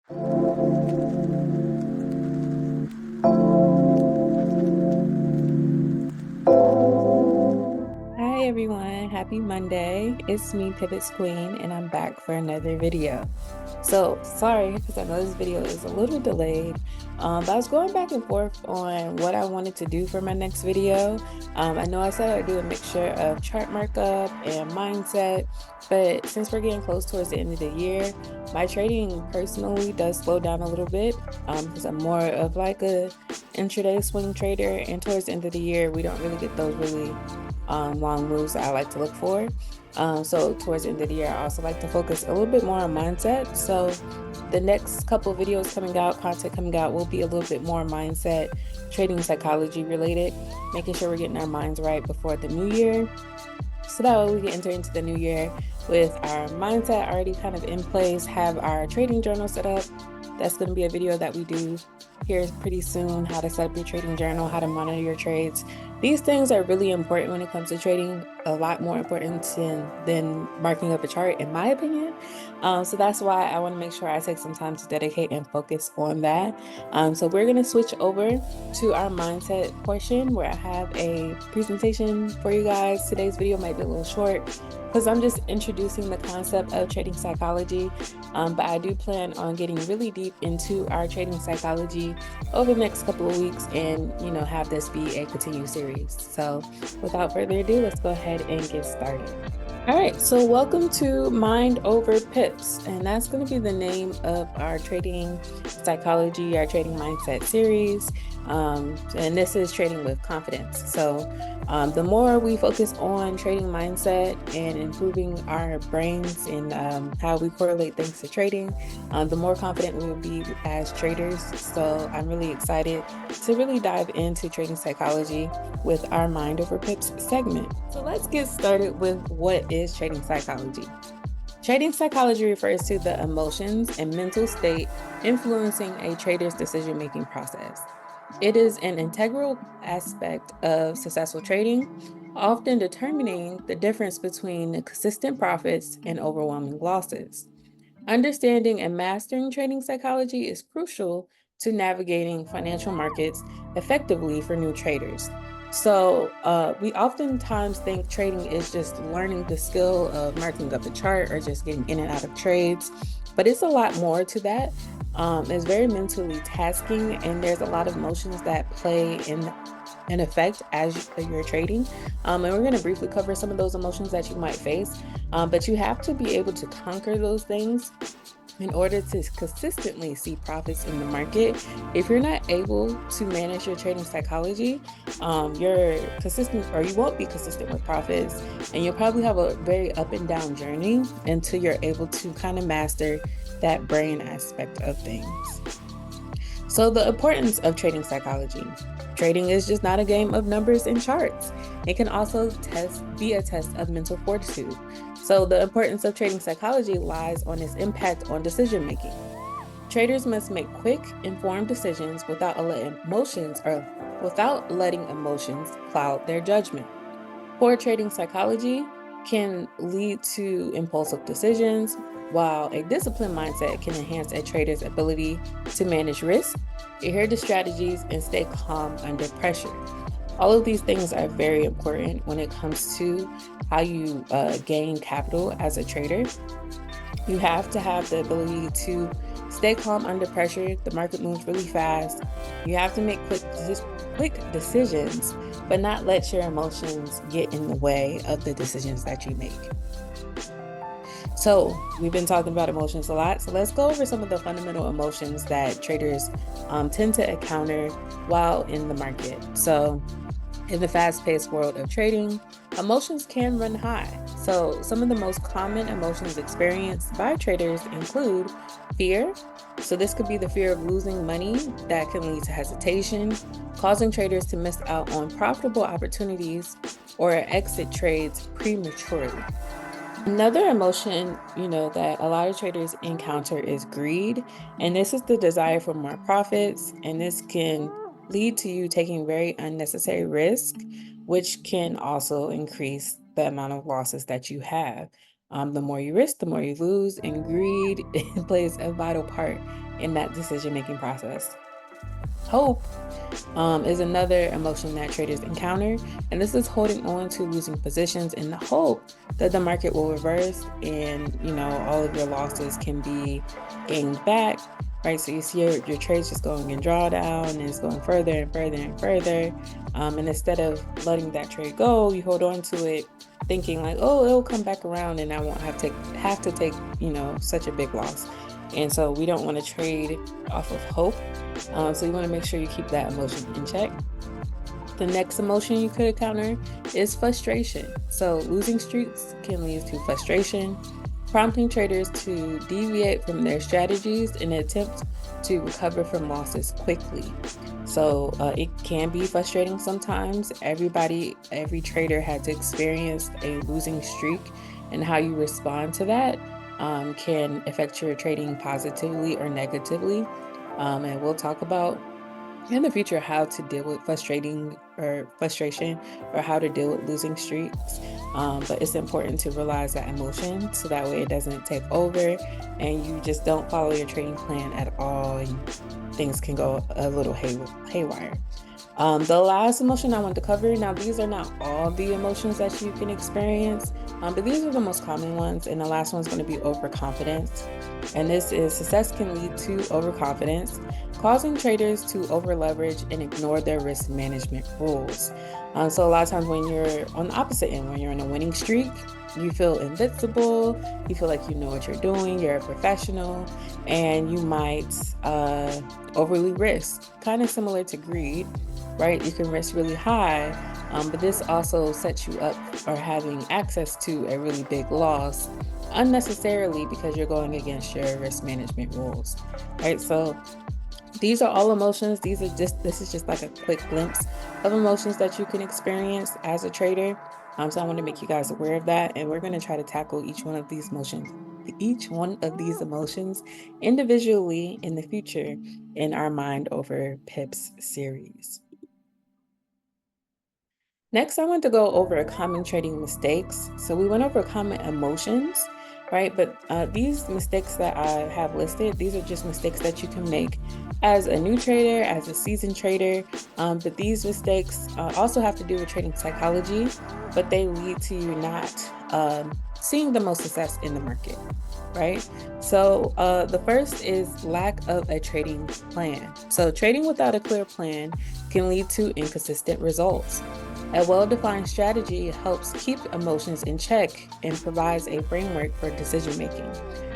Hi everyone, happy Monday. It's me, Pivots Queen, and I'm back for another video. So sorry, because I know this video is a little delayed, but I was going back and forth on what I wanted to do for my next video. I know I said I'd do a mixture of chart markup and mindset, but since we're getting close towards the end of the year, my trading personally does slow down a little bit because I'm more of like a intraday swing trader, and towards the end of the year, we don't really get those really long moves that I like to look for. So towards the end of the year, I also like to focus a little bit more on mindset. So the next couple of videos coming out, content coming out, will be a little bit more mindset, trading psychology related, making sure we're getting our minds right before the new year. So that way we can enter into the new year with our mindset already kind of in place, have our trading journal set up. That's going to be a video that we do here pretty soon, how to set up your trading journal, how to monitor your trades. These things are really important when it comes to trading, a lot more important than marking up a chart, in my opinion. So that's why I want to make sure I take some time to dedicate and focus on that. So we're going to switch over to our mindset portion where I have a presentation for you guys. Today's video might be a little short because I'm just introducing the concept of trading psychology, but I do plan on getting really deep into our trading psychology over the next couple of weeks and, have this be a continued series. So without further ado, let's go ahead and get started. All right, so welcome to Mind Over Pips, and that's going to be the name of our trading psychology, our trading mindset series. And this is trading with confidence. So the more we focus on trading mindset and improving our brains and how we correlate things to trading, the more confident we will be as traders. So I'm really excited to really dive into trading psychology with our Mind Over Pips segment. So let's get started with what is trading psychology. Trading psychology refers to the emotions and mental state influencing a trader's decision-making process. It is an integral aspect of successful trading, often determining the difference between consistent profits and overwhelming losses. Understanding and mastering trading psychology is crucial to navigating financial markets effectively for new traders. So we oftentimes think trading is just learning the skill of marking up a chart or just getting in and out of trades, but it's a lot more to that. It's very mentally tasking, and there's a lot of emotions that play in effect as you're trading. And we're going to briefly cover some of those emotions that you might face, but you have to be able to conquer those things in order to consistently see profits in the market. If you're not able to manage your trading psychology, you're consistent, or you won't be consistent with profits, and you'll probably have a very up and down journey until you're able to kind of master that brain aspect of things. So the importance of trading psychology. Trading is just not a game of numbers and charts. It can also be a test of mental fortitude. So the importance of trading psychology lies on its impact on decision making. Traders must make quick, informed decisions without letting emotions cloud their judgment. Poor trading psychology can lead to impulsive decisions, while a disciplined mindset can enhance a trader's ability to manage risk, adhere to strategies, and stay calm under pressure. All of these things are very important when it comes to how you gain capital as a trader. You have to have the ability to stay calm under pressure. The market moves really fast. You have to make quick decisions, but not let your emotions get in the way of the decisions that you make. So we've been talking about emotions a lot. So let's go over some of the fundamental emotions that traders tend to encounter while in the market. So in the fast-paced world of trading, emotions can run high. So some of the most common emotions experienced by traders include fear. So this could be the fear of losing money that can lead to hesitation, causing traders to miss out on profitable opportunities or exit trades prematurely. Another emotion, that a lot of traders encounter is greed, and this is the desire for more profits, and this can lead to you taking very unnecessary risk, which can also increase the amount of losses that you have. The more you risk, the more you lose, and greed plays a vital part in that decision-making process. Hope is another emotion that traders encounter, and this is holding on to losing positions in the hope that the market will reverse and all of your losses can be gained back, right? So you see your trades just going in drawdown and it's going further and further and further, and instead of letting that trade go, you hold on to it thinking like, oh, it'll come back around and I won't have to take such a big loss. And so we don't want to trade off of hope. So you want to make sure you keep that emotion in check. The next emotion you could encounter is frustration. So losing streaks can lead to frustration, prompting traders to deviate from their strategies in an attempt to recover from losses quickly. So it can be frustrating sometimes. Every trader had to experience a losing streak, and how you respond to that can affect your trading positively or negatively. And we'll talk about in the future how to deal with frustration or how to deal with losing streaks. But it's important to realize that emotion so that way it doesn't take over and you just don't follow your trading plan at all and things can go a little haywire. The last emotion I want to cover, now these are not all the emotions that you can experience, but these are the most common ones. And the last one's going to be overconfidence. And this is success can lead to overconfidence, causing traders to over leverage and ignore their risk management rules. So a lot of times when you're on the opposite end, when you're on a winning streak, you feel invincible, you feel like you know what you're doing, you're a professional, and you might overly risk, kind of similar to greed, right? You can risk really high, but this also sets you up for having access to a really big loss unnecessarily because you're going against your risk management rules, right? So these are all emotions. This is just like a quick glimpse of emotions that you can experience as a trader. So I want to make you guys aware of that. And we're going to try to tackle each one of these emotions individually in the future in our Mind Over Pips series. Next, I want to go over common trading mistakes. So we went over common emotions, right? But these mistakes that I have listed, these are just mistakes that you can make as a new trader, as a seasoned trader. But these mistakes also have to do with trading psychology, but they lead to you not seeing the most success in the market, right? So the first is lack of a trading plan. So trading without a clear plan can lead to inconsistent results. A well-defined strategy helps keep emotions in check and provides a framework for decision making.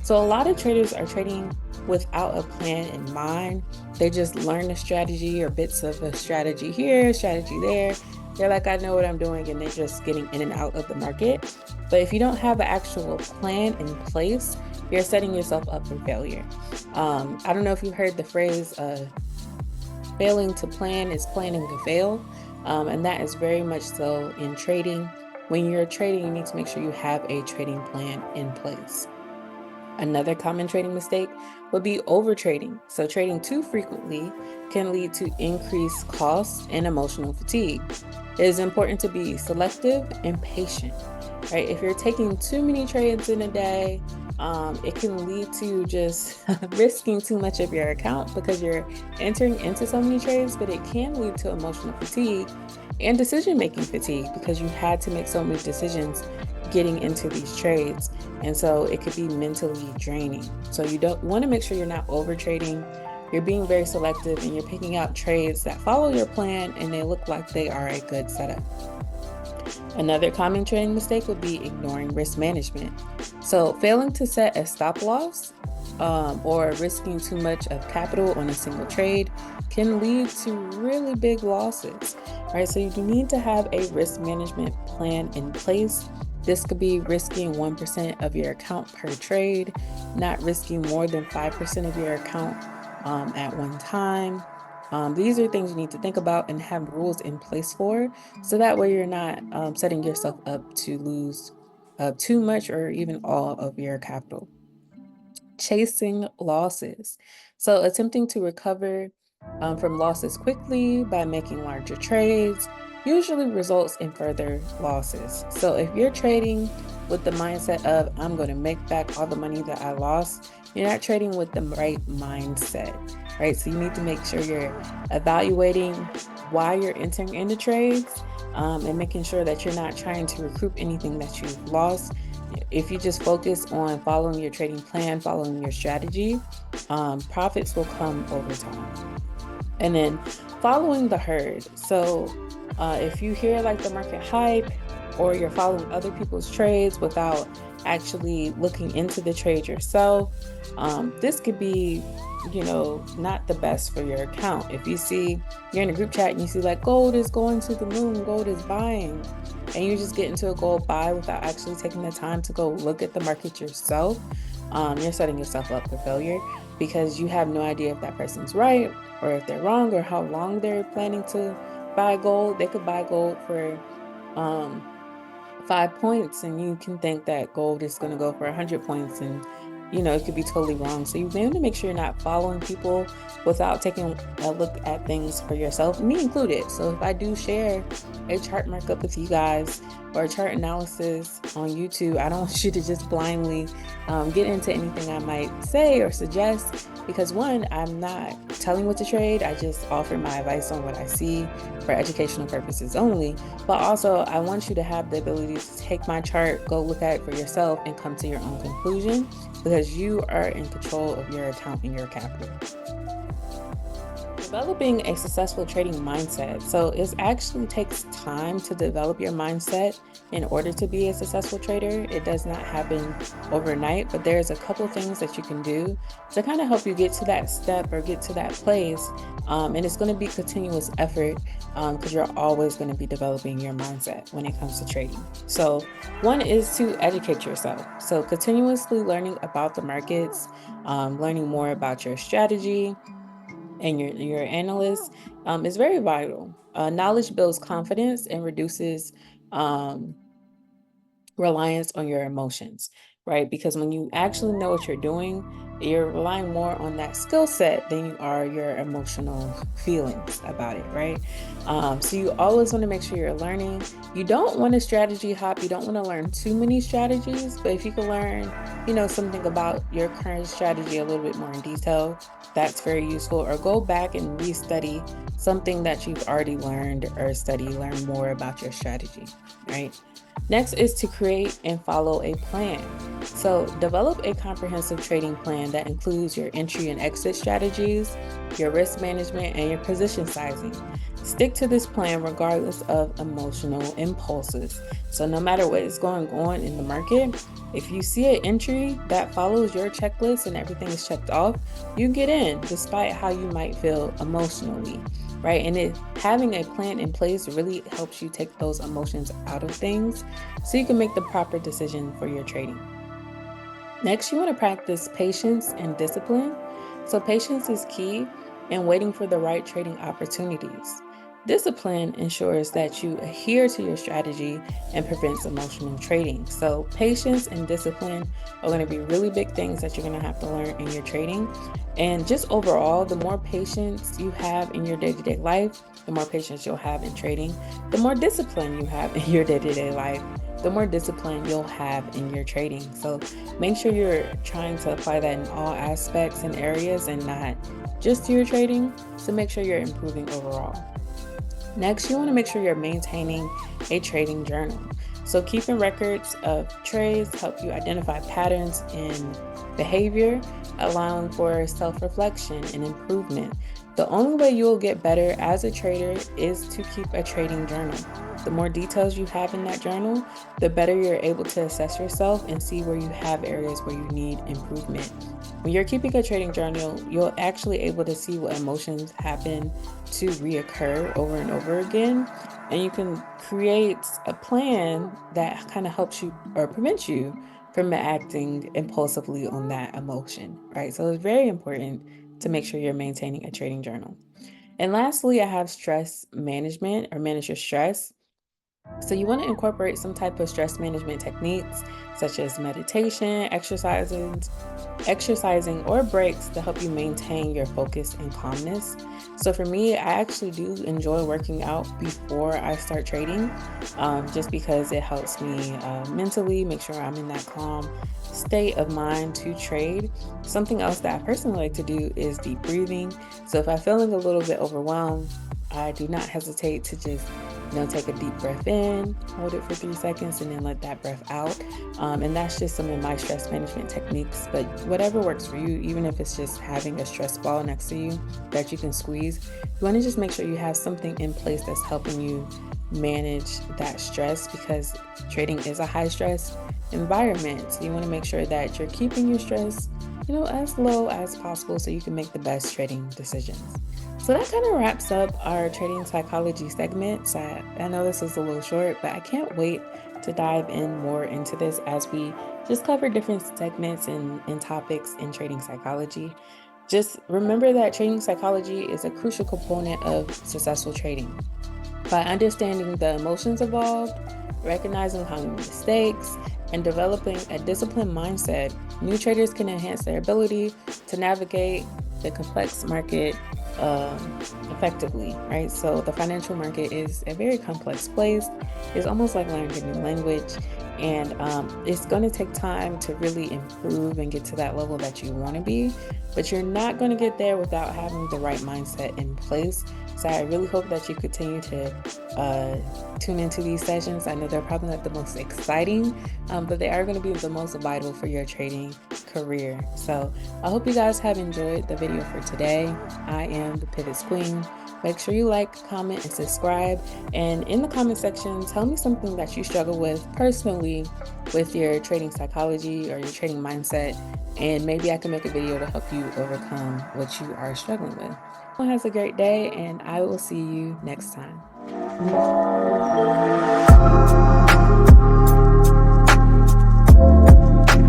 So a lot of traders are trading without a plan in mind. They just learn a strategy or bits of a strategy here, strategy there. They're like, I know what I'm doing, and they're just getting in and out of the market. But if you don't have an actual plan in place, you're setting yourself up for failure. I don't know if you heard the phrase, failing to plan is planning to fail. And that is very much so in trading. When you're trading, you need to make sure you have a trading plan in place. Another common trading mistake would be over trading. So trading too frequently can lead to increased costs and emotional fatigue. It is important to be selective and patient, right? If you're taking too many trades in a day, it can lead to just risking too much of your account because you're entering into so many trades, but it can lead to emotional fatigue and decision-making fatigue because you had to make so many decisions getting into these trades. And so it could be mentally draining. So you don't want to make sure you're not over trading. You're being very selective and you're picking out trades that follow your plan and they look like they are a good setup. Another common trading mistake would be ignoring risk management. So failing to set a stop loss or risking too much of capital on a single trade can lead to really big losses, right? So you need to have a risk management plan in place. This could be risking 1% of your account per trade, not risking more than 5% of your account at one time. These are things you need to think about and have rules in place for, so that way you're not setting yourself up to lose too much or even all of your capital. Chasing losses. So attempting to recover from losses quickly by making larger trades usually results in further losses. So if you're trading with the mindset of I'm going to make back all the money that I lost, you're not trading with the right mindset, right? So you need to make sure you're evaluating why you're entering into trades, and making sure that you're not trying to recoup anything that you've lost. If you just focus on following your trading plan, following your strategy, profits will come over time. And then following the herd. So if you hear like the market hype, or you're following other people's trades without actually looking into the trade yourself, this could be, not the best for your account. If you see you're in a group chat and you see like gold is going to the moon, gold is buying, and you just get into a gold buy without actually taking the time to go look at the market yourself, you're setting yourself up for failure, because you have no idea if that person's right or if they're wrong, or how long they're planning to buy gold. They could buy gold for um 5 points, and you can think that gold is going to go for 100 points, and it could be totally wrong. So you want to make sure you're not following people without taking a look at things for yourself, me included. So if I do share a chart markup with you guys, or a chart analysis on YouTube, I don't want you to just blindly get into anything I might say or suggest, because one, I'm not telling what to trade. I just offer my advice on what I see for educational purposes only. But also, I want you to have the ability to take my chart, go look at it for yourself, and come to your own conclusion, because you are in control of your account and your capital. Developing a successful trading mindset. So it actually takes time to develop your mindset in order to be a successful trader. It does not happen overnight, but there's a couple things that you can do to kind of help you get to that step or get to that place. And it's going to be continuous effort, because you're always going to be developing your mindset when it comes to trading. So one is to educate yourself. So continuously learning about the markets, learning more about your strategy and your analyst, is very vital. Knowledge builds confidence and reduces um, reliance on your emotions, right? Because when you actually know what you're doing, you're relying more on that skill set than you are your emotional feelings about it, right? So you always want to make sure you're learning. You don't want to strategy hop. You don't want to learn too many strategies, but if you can learn, something about your current strategy a little bit more in detail, that's very useful. Or go back and restudy something that you've already learned, or learn more about your strategy, right? Next is to create and follow a plan. So develop a comprehensive trading plan that includes your entry and exit strategies, your risk management, and your position sizing. Stick to this plan regardless of emotional impulses. So no matter what is going on in the market, if you see an entry that follows your checklist and everything is checked off, you get in despite how you might feel emotionally, right? And having a plan in place really helps you take those emotions out of things, so you can make the proper decision for your trading. Next, you want to practice patience and discipline. So patience is key in waiting for the right trading opportunities. Discipline ensures that you adhere to your strategy and prevents emotional trading. So patience and discipline are going to be really big things that you're going to have to learn in your trading. And just overall, the more patience you have in your day-to-day life, the more patience you'll have in trading. The more discipline you have in your day-to-day life, the more discipline you'll have in your trading. So make sure you're trying to apply that in all aspects and areas, and not just to your trading. So make sure you're improving overall. Next, you want to make sure you're maintaining a trading journal. So keeping records of trades help you identify patterns in behavior, allowing for self-reflection and improvement. The only way you will get better as a trader is to keep a trading journal. The more details you have in that journal, the better you're able to assess yourself and see where you have areas where you need improvement. When you're keeping a trading journal, you're actually able to see what emotions happen to reoccur over and over again. And you can create a plan that kind of helps you or prevents you from acting impulsively on that emotion, right? So it's very important to make sure you're maintaining a trading journal. And lastly, I have stress management, or manage your stress. So you want to incorporate some type of stress management techniques such as meditation, exercising or breaks to help you maintain your focus and calmness. So for me, I actually do enjoy working out before I start trading, just because it helps me mentally make sure I'm in that calm state of mind to trade. Something else that I personally like to do is deep breathing. So if I'm feeling a little bit overwhelmed, I do not hesitate to just take a deep breath in, hold it for 3 seconds, and then let that breath out. And that's just some of my stress management techniques. But whatever works for you, even if it's just having a stress ball next to you that you can squeeze, you want to just make sure you have something in place that's helping you manage that stress, because trading is a high stress environment. So you want to make sure that you're keeping your stress, as low as possible so you can make the best trading decisions. So that kind of wraps up our trading psychology segment. So I know this is a little short, but I can't wait to dive in more into this as we just cover different segments and topics in trading psychology. Just remember that trading psychology is a crucial component of successful trading. By understanding the emotions involved, recognizing common mistakes, and developing a disciplined mindset, new traders can enhance their ability to navigate the complex market effectively, right? So the financial market is a very complex place. It's almost like learning a new language, and it's going to take time to really improve and get to that level that you want to be. But you're not going to get there without having the right mindset in place. So I really hope that you continue to tune into these sessions. I know they're probably not the most exciting, but they are going to be the most vital for your trading career. So I hope you guys have enjoyed the video for today. I am the Pivots Queen. Make sure you like, comment, and subscribe. And in the comment section, tell me something that you struggle with personally with your trading psychology or your trading mindset. And maybe I can make a video to help you overcome what you are struggling with. Everyone has a great day, and I will see you next time.